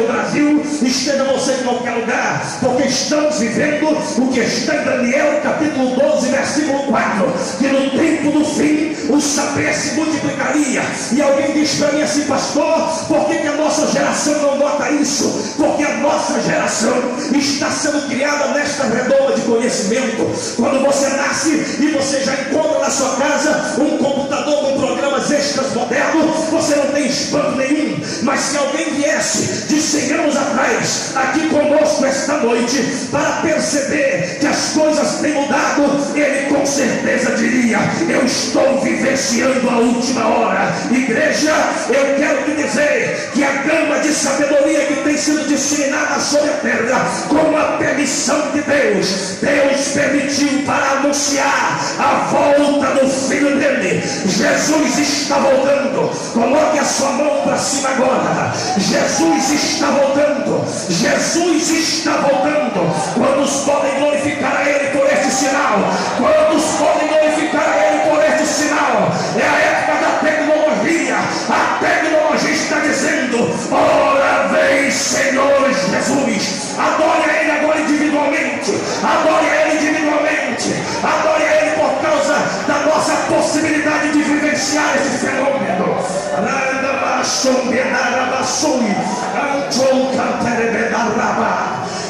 no Brasil, esteja você em qualquer lugar, porque estamos vivendo o que está em Daniel capítulo 12, versículo 4, que no tempo do fim o saber se multiplicaria. E alguém diz para mim assim: pastor, por que a nossa geração não nota isso? Porque a nossa geração está sendo criada nesta redoma de conhecimento. Quando você nasce e você já encontra na sua casa um computador com programas extras modernos, você não tem espanto nenhum. Mas se alguém viesse de 100 anos atrás aqui conosco esta noite para perceber que as coisas têm mudado, ele com certeza diria: eu estou vivenciando a última hora. Igreja, eu quero te dizer que a gama de sabedoria que tem sido disseminada sobre a terra, com a permissão de Deus, Deus permitiu para anunciar a volta do Filho dele. Jesus está voltando. Coloque a sua mão para cima agora. Jesus está voltando. Jesus está voltando. Quantos podem glorificar a Ele por este sinal? Quantos podem glorificar a Ele por este sinal? É a época da tecnologia. A tecnologia está dizendo: ora vem, Senhor Jesus. Adore a Ele agora individualmente. Adore a Ele individualmente. Adore a Ele por causa da nossa possibilidade de vivenciar esse fenômeno.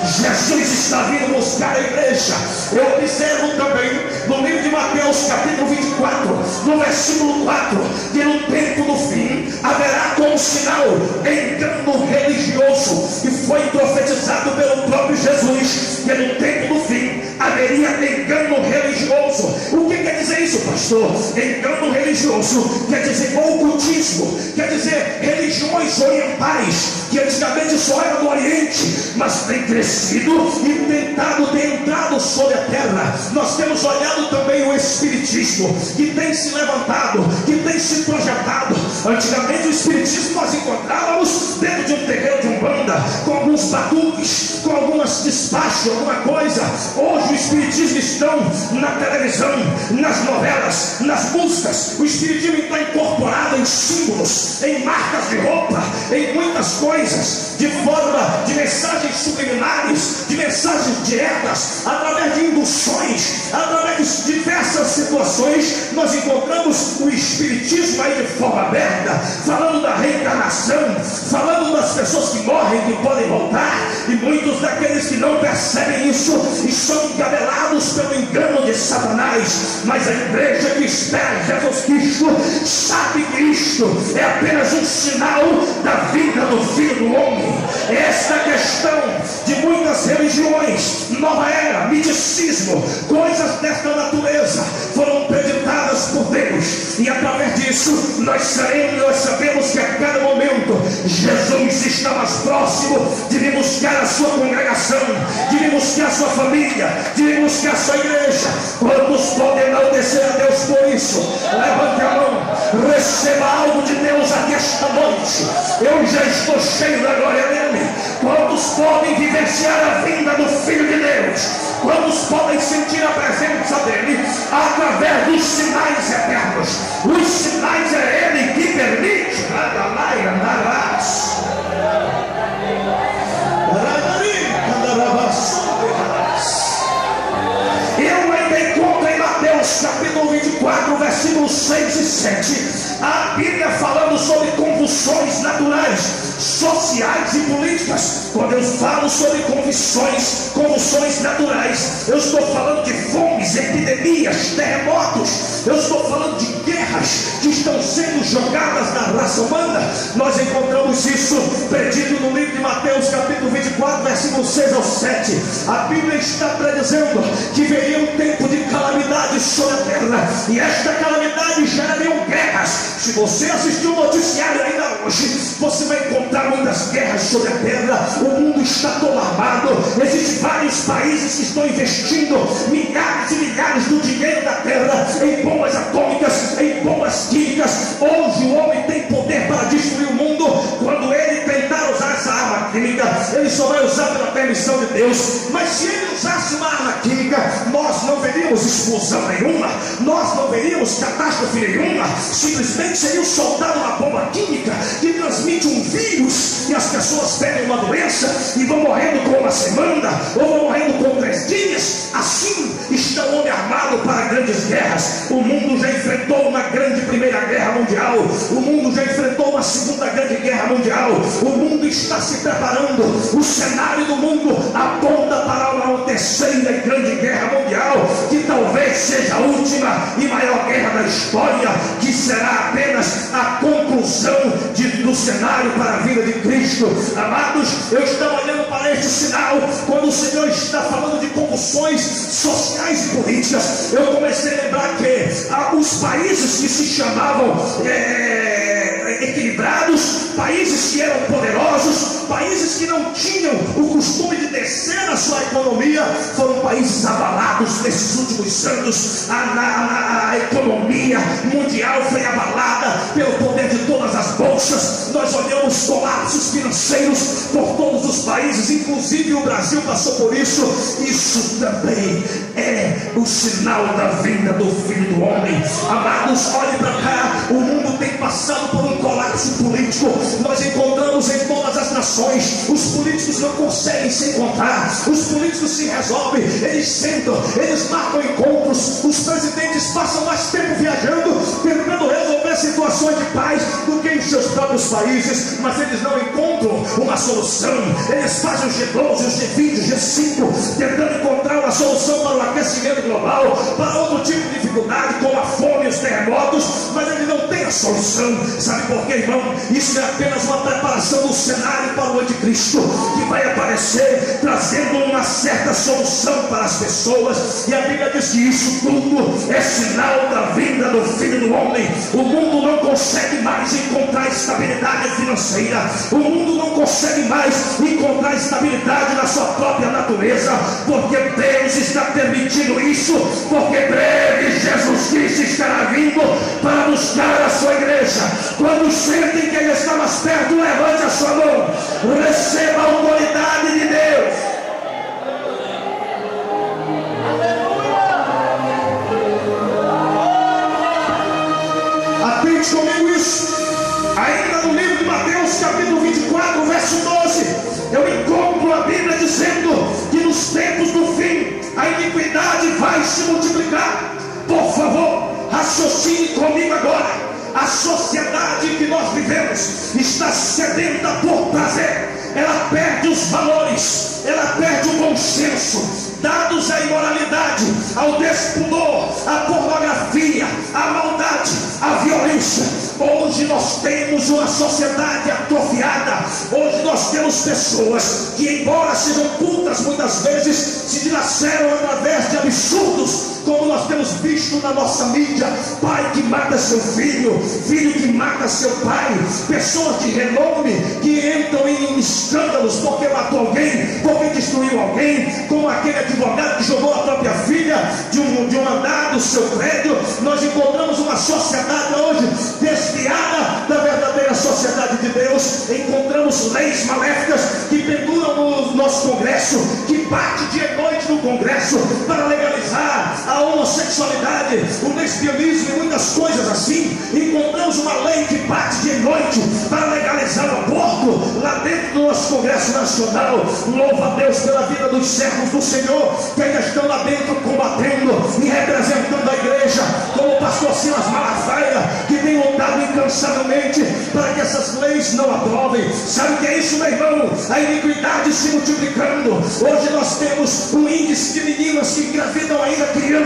Jesus está vindo buscar a igreja. Eu observo também no livro de Mateus capítulo 24, no versículo 4, que no tempo do fim haverá como sinal engano religioso, e foi profetizado pelo próprio Jesus que no tempo do fim haveria engano religioso. O que quer dizer isso, pastor? Engano religioso quer dizer ocultismo, quer dizer religiões orientais que antigamente só eram do Oriente, mas tem crescido e tentado ter entrado sobre a terra. Nós temos olhado também o espiritismo, que tem se levantado, que tem se projetado. Antigamente o espiritismo nós encontrávamos dentro de um terreiro de umbanda, com alguns batuques, com algumas despachos, alguma coisa. Hoje o espiritismo estão na televisão, nas novelas, nas músicas. O espiritismo está incorporado em símbolos, em marcas de roupa, em muitas coisas, de forma de mensagens subliminares, de mensagens diretas, através de induções, através de diversas situações. Nós encontramos o espiritismo aí de forma aberta, falando da reencarnação, falando das pessoas que morrem, que podem voltar, e muitos daqueles que não percebem isso e são engabelados pelo engano de Satanás. Mas a igreja que espera Jesus Cristo sabe que isto é apenas um sinal da vinda do Filho do Homem. Esta questão de muitas religiões, nova era, misticismo, coisas desta natureza foram preditadas por Deus, e através disso nós sabemos que a cada momento Jesus está mais próximo de vir buscar a sua congregação, de vir buscar a sua família, de vir buscar a sua igreja. Quantos podem enaltecer a Deus por isso? Levante a mão, receba algo de Deus aqui esta noite. Eu já estou cheio da glória dele. Quantos podem vivenciar a vinda do Filho de Deus? Quantos podem sentir a presença dele através dos sinais eternos? Os sinais é ele que permite. Eu ainda encontro em Mateus capítulo 24, versículos 6 e 7, a Bíblia falando sobre convulsões naturais, sociais e políticas. Quando eu falo sobre convulsões naturais, eu estou falando de fomes, epidemias, terremotos. Eu estou falando de guerras que estão sendo jogadas na raça humana. Nós encontramos isso predito no livro de Mateus capítulo 24, versículos 6 ao 7. A Bíblia está predizendo que viria um tempo de calamidade sobre a terra, e esta calamidade gerariam guerras. Se você assistiu o noticiário ainda hoje, você vai encontrar muitas guerras sobre a terra. O mundo está todo armado. Existem vários países que estão investindo milhares e milhares do dinheiro da terra em bombas atômicas, em bombas químicas. Hoje o homem tem poder para destruir o mundo. Quando ele tentar usar essa arma química, ele só vai usar pela permissão de Deus. Mas se ele usasse uma arma química, nós não veríamos explosão nenhuma, nós não veríamos catástrofe nenhuma. Simplesmente seria soltado uma bomba química que transmite um vírus, e as pessoas pegam uma doença e vão morrendo com uma semana, ou vão morrendo com 3 dias. Assim está o homem armado para grandes guerras. O mundo já enfrentou uma grande Primeira Guerra Mundial, o mundo já enfrentou uma Segunda Grande Guerra Mundial, o mundo está se preparando, o cenário do mundo aponta para uma terceira e grande guerra mundial, que talvez seja a última e maior guerra da história, que será apenas a conclusão do cenário para a vida de Cristo. Amados, eu estava olhando para este sinal, quando o Senhor está falando de convulsões sociais e políticas, eu comecei a lembrar que os países que se chamavam equilibrados, países que eram poderosos, países que não tinham o costume de descer na sua economia, foram países abalados nesses últimos anos. A economia mundial foi abalada pelo poder de todas as bolsas. Nós olhamos colapsos financeiros por todos os países, inclusive o Brasil passou por isso. Isso também é o sinal da vinda do Filho do Homem. Amados, olhem para cá, o mundo tem passado por um colapso político. Nós encontramos em todas as nações, os políticos não conseguem se encontrar, os políticos se resolvem, eles sentam, eles marcam encontros, os presidentes passam mais tempo viajando, tentando resolver situações de paz do que em seus próprios países, mas eles não encontram uma solução. Eles fazem o G12, o G20, o G5, tentando encontrar uma solução para o aquecimento global, para outro tipo de dificuldade, como a fome e os terremotos, mas eles não têm a solução. Sabe por quê, irmão? Isso é apenas uma preparação do cenário para o anticristo, que vai aparecer trazendo uma certa solução para as pessoas. E a Bíblia diz que isso tudo é sinal da vinda do Filho do Homem. O mundo não consegue mais encontrar estabilidade financeira, o mundo não consegue mais encontrar estabilidade na sua própria natureza, porque Deus está permitindo isso, porque breve Jesus Cristo estará vindo para buscar a sua igreja. Quando sentem que Ele está mais perto, levante a sua mão, receba a autoridade de Deus. Atente comigo isso. Ainda no livro de Mateus, capítulo 24, verso 12, eu encontro a Bíblia dizendo que nos tempos do fim a iniquidade vai se multiplicar. Por favor, raciocine comigo agora. A sociedade que nós vivemos está sedenta por prazer. Ela perde os valores, ela perde o bom senso, dados à imoralidade, ao despudor, à pornografia, à maldade, à violência. Hoje nós temos uma sociedade atrofiada. Hoje nós temos pessoas que, embora sejam cultas, muitas vezes se dilaceram através de absurdos, como nós temos visto na nossa mídia. Pai que mata seu filho, filho que mata seu pai, pessoas de renome que entram em escândalos porque matou alguém, porque destruiu alguém, como aquele advogado que jogou a própria filha de um andar do seu prédio. Nós encontramos uma sociedade hoje desviada da verdadeira sociedade de Deus. Encontramos leis maléficas que penduram no nosso Congresso, que bate dia e noite no Congresso para legalizar a homossexualidade, o lesbianismo e muitas coisas assim. Encontramos uma lei que bate dia e noite para legalizar o aborto lá dentro do nosso Congresso Nacional. Louva a Deus pela vida dos servos do Senhor que ainda estão lá dentro combatendo e representando a igreja, como o pastor Silas Malafaia, que tem lutado incansavelmente para que essas leis não aprovem. Sabe o que é isso, meu irmão? A iniquidade se multiplicando. Hoje nós temos um índice de meninas que engravidam ainda crianças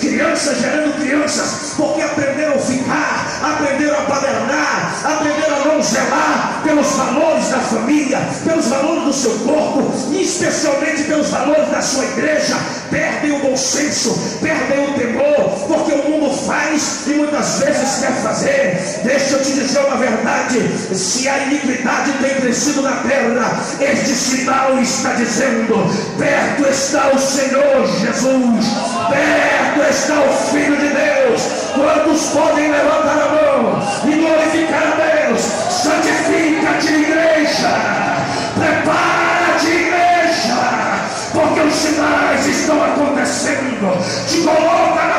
gerando crianças, porque aprenderam a ficar, aprenderam a padernar, aprenderam a não zelar pelos valores da família, pelos valores do seu corpo, e especialmente pelos valores da sua igreja. Perdem o bom senso, perdem o temor, porque o mundo faz e muitas vezes quer fazer. Deixa eu te dizer uma verdade: se a iniquidade tem crescido na terra, este sinal está dizendo: perto está o Senhor Jesus, perto está o Filho de Deus. Quantos podem levantar a mão e glorificar a Deus? Santifica-te, igreja, prepara-te, dentro, te coloca